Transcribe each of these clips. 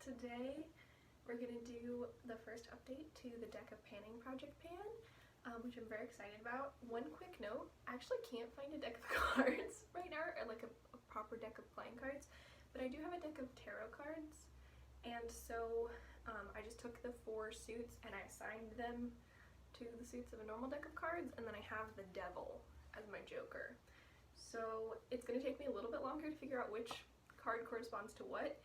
today we're going to do the first update to the deck of panning Project Pan, which I'm very excited about. One quick note, I actually can't find a deck of cards right now, or like a proper deck of playing cards, but I do have a deck of tarot cards, and so I just took the 4 suits and I assigned them to the suits of a normal deck of cards, and then I have the devil as my joker. So it's going to take me a little bit longer to figure out which card corresponds to what.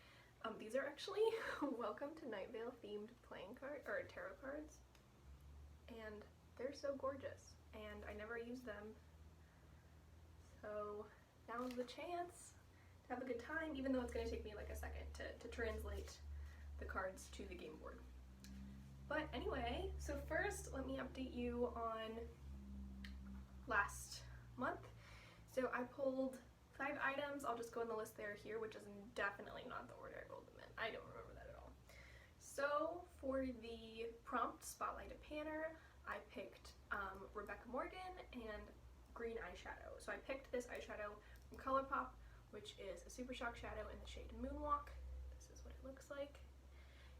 These are actually Welcome to Night Vale themed playing card or tarot cards, and they're so gorgeous, and I never use them, so now's the chance to have a good time, even though it's going to take me like a second to translate the cards to the game board. But anyway, so first let me update you on last month. So I pulled 5 items. I'll just go on the list there here, which is definitely not the order I rolled them in. I don't remember that at all. So for the prompt Spotlight a Panner, I picked Rebecca Morgan and green eyeshadow. So I picked this eyeshadow from ColourPop, which is a Super Shock shadow in the shade Moonwalk. This is what it looks like.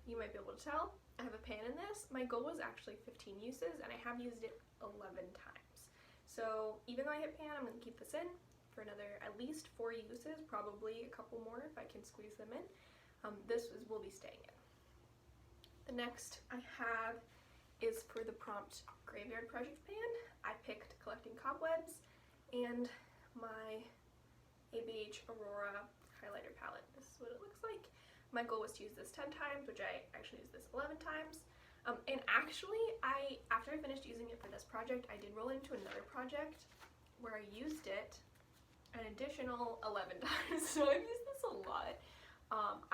You might be able to tell. I have a pan in this. My goal was actually 15 uses, and I have used it 11 times. So even though I hit pan, I'm going to keep this in for another at least 4 uses, probably a couple more if I can squeeze them in. Will be staying in. The next I have is for the prompt Graveyard Project Pan. I picked Collecting Cobwebs and my ABH Aurora highlighter palette. This is what it looks like. My goal was to use this 10 times, which I actually used this 11 times. And actually, after I finished using it for this project, I did roll into another project where I used it an additional 11 times, so I've used this a lot.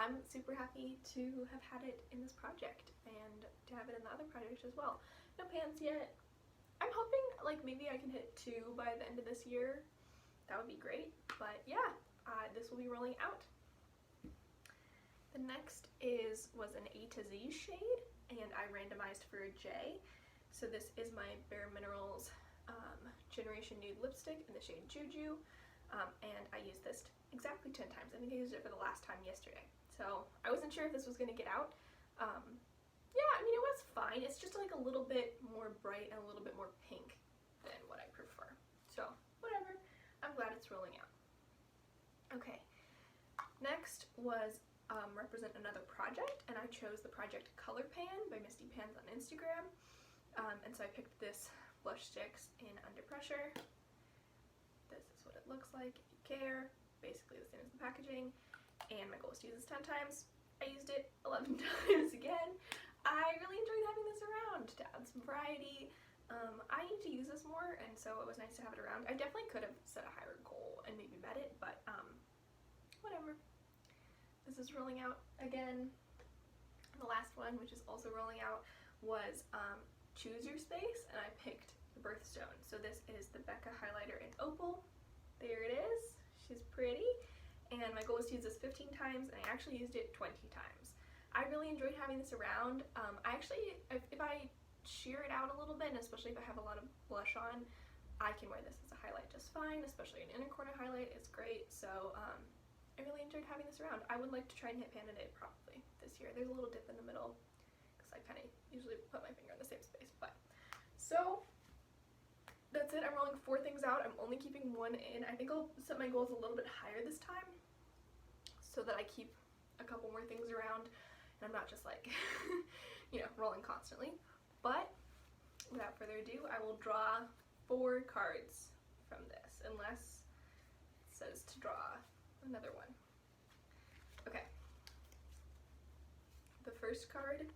I'm super happy to have had it in this project and to have it in the other project as well. No pans yet. I'm hoping like maybe I can hit 2 by the end of this year. That would be great, but yeah, this will be rolling out. The next was an A to Z shade, and I randomized for a J. So this is my Bare Minerals Generation Nude Lipstick in the shade Juju. And I used this exactly 10 times. I think I used it for the last time yesterday. So I wasn't sure if this was going to get out. Yeah, I mean, it was fine. It's just like a little bit more bright and a little bit more pink than what I prefer. So whatever. I'm glad it's rolling out. Okay. Next was Represent Another Project, and I chose the project Color Pan by Misty Pans on Instagram. And so I picked this blush sticks in Under Pressure. This is what it looks like if you care. Basically the same as the packaging. And my goal is to use this 10 times. I used it 11 times again. I really enjoyed having this around to add some variety. I need to use this more, and so it was nice to have it around. I definitely could have set a higher goal and maybe met it, but whatever. This is rolling out again. The last one, which is also rolling out, was Choose Your Space, and I picked the Birthstone. So this is the Becca highlighter in Opal. There it is. She's pretty. And my goal was to use this 15 times, and I actually used it 20 times. I really enjoyed having this around. If I sheer it out a little bit, and especially if I have a lot of blush on, I can wear this as a highlight just fine, especially an inner corner highlight. It's great. So I really enjoyed having this around. I would like to try and hit pan in it probably this year. There's a little dip in the middle because I kind of usually put my finger in the same space. But so that's it. I'm rolling 4 things out. I'm only keeping 1 in. I think I'll set my goals a little bit higher this time so that I keep a couple more things around and I'm not just like, you know, rolling constantly. But without further ado, I will draw 4 cards from this, unless it says to draw another one. Okay. The first card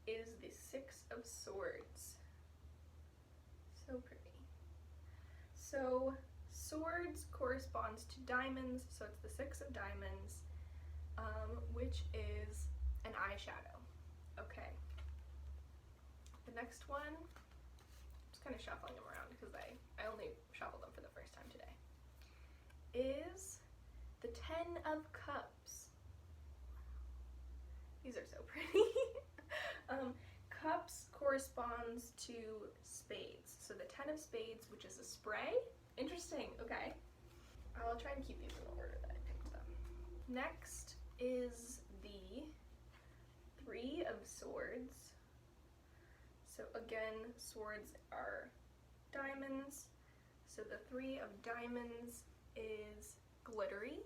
is the 6 of Swords. So pretty. So swords corresponds to diamonds, so it's the 6 of diamonds, which is an eyeshadow. Okay. The next one, I'm just kind of shuffling them around because I only shuffled them for the first time today, is the 10 of Cups. These are so pretty. Cups corresponds to spades. So the 10 of Spades, which is a spray. Interesting, okay. I'll try and keep these in the order that I picked them. Next is the 3 of swords. So again, swords are diamonds. So the 3 of diamonds is glittery.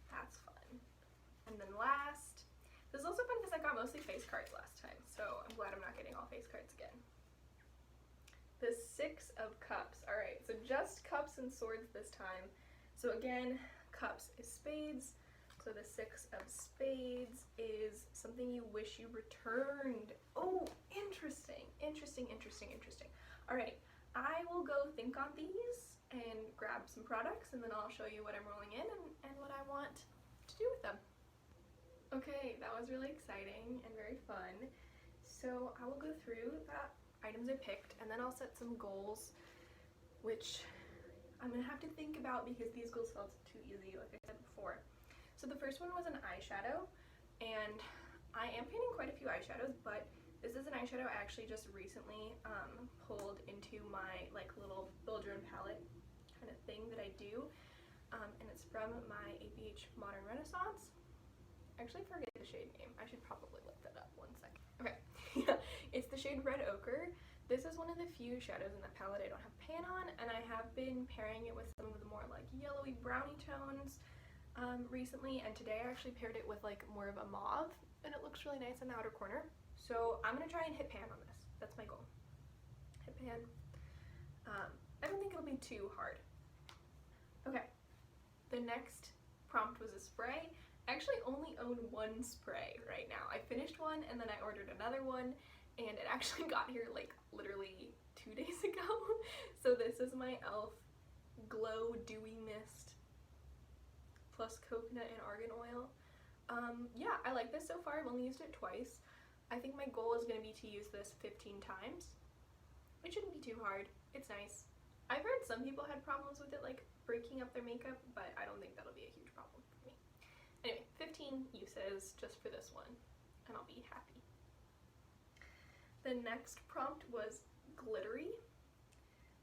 That's fun. And then last, this is also fun because I got mostly face cards last time, so I'm glad I'm not getting all face cards again. The 6 of cups. Alright, so just cups and swords this time. So again, cups is spades. So the 6 of spades is something you wish you returned. Oh, interesting. Alright, I will go think on these and grab some products, and then I'll show you what I'm rolling in and what I want to do with them. Okay, that was really exciting and very fun. So I will go through the items I picked, and then I'll set some goals, which I'm gonna have to think about because these goals felt too easy, like I said before. So the first one was an eyeshadow, and I am painting quite a few eyeshadows, but this is an eyeshadow I actually just recently pulled into my like little build your own palette kind of thing that I do, and it's from my ABH Modern Renaissance. I actually forget the shade name. I should probably look that up. One second. Okay, it's the shade Red Ochre. This is one of the few shadows in the palette I don't have pan on, and I have been pairing it with some of the more like yellowy browny tones recently, and today I actually paired it with like more of a mauve, and it looks really nice in the outer corner. So I'm gonna try and hit pan on this. That's my goal. Hit pan. I don't think it'll be too hard. Okay, the next prompt was a spray. I actually only own one spray right now. I finished one and then I ordered another one, and it actually got here like literally 2 days ago. So this is my e.l.f. Glow Dewy Mist plus coconut and argan oil. Yeah, I like this so far. I've only used it twice. I think my goal is going to be to use this 15 times. It shouldn't be too hard. It's nice. I've heard some people had problems with it, like breaking up their makeup, but I don't think that'll be a huge problem for me. Anyway, 15 uses just for this one, and I'll be happy. The next prompt was glittery.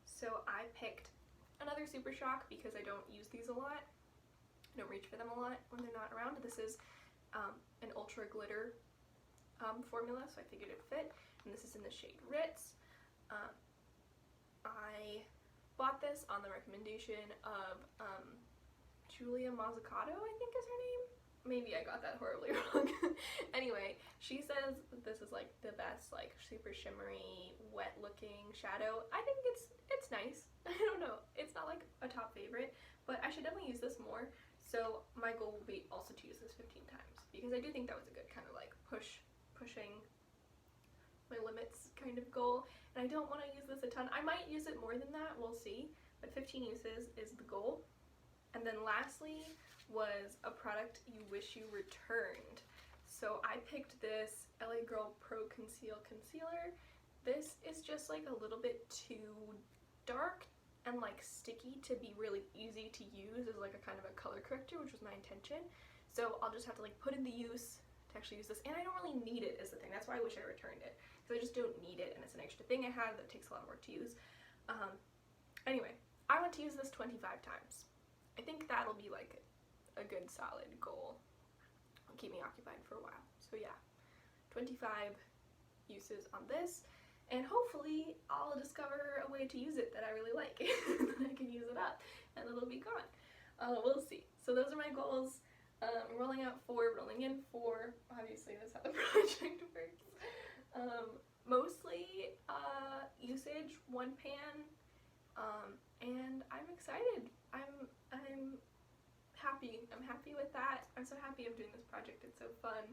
So I picked another Super Shock because I don't use these a lot. I don't reach for them a lot when they're not around. This is an ultra glitter formula, so I figured it'd fit, and this is in the shade Ritz. I bought this on the recommendation of Julia Mazzucato, I think is her name. Maybe I got that horribly wrong. Anyway, she says that this is like the best, like super shimmery, wet looking shadow. I think it's nice. I don't know. It's not like a top favorite, but I should definitely use this more. So my goal will be also to use this 15 times because I do think that was a good kind of like pushing my limits kind of goal, and I don't want to use this a ton. I might use it more than that, we'll see, but 15 uses is the goal. And then lastly was a product you wish you returned. So I picked this LA Girl Pro Conceal Concealer. This is just like a little bit too dark and like sticky to be really easy to use as like a kind of a color corrector, which was my intention. So I'll just have to like put in the use to actually use this, and I don't really need it is the thing. That's why I wish I returned it, because I just don't need it, and it's an extra thing I have that takes a lot more to use. Anyway, I want to use this 25 times. I think that'll be like a good solid goal. It'll keep me occupied for a while. So yeah, 25 uses on this, and hopefully I'll discover a way to use it that I really like and then I can use it up and it'll be gone. We'll see. So those are my goals. Rolling out 4, rolling in 4. Obviously that's how the project works. Mostly usage, 1 pan, and I'm excited. I'm happy. I'm happy with that. I'm so happy I'm doing this project. It's so fun.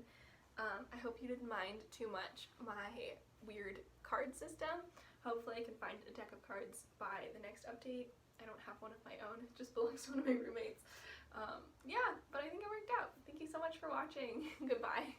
I hope you didn't mind too much my weird card system. Hopefully I can find a deck of cards by the next update. I don't have one of my own. It just belongs to one of my roommates. Yeah, but I think it worked out. Thank you so much for watching. Goodbye.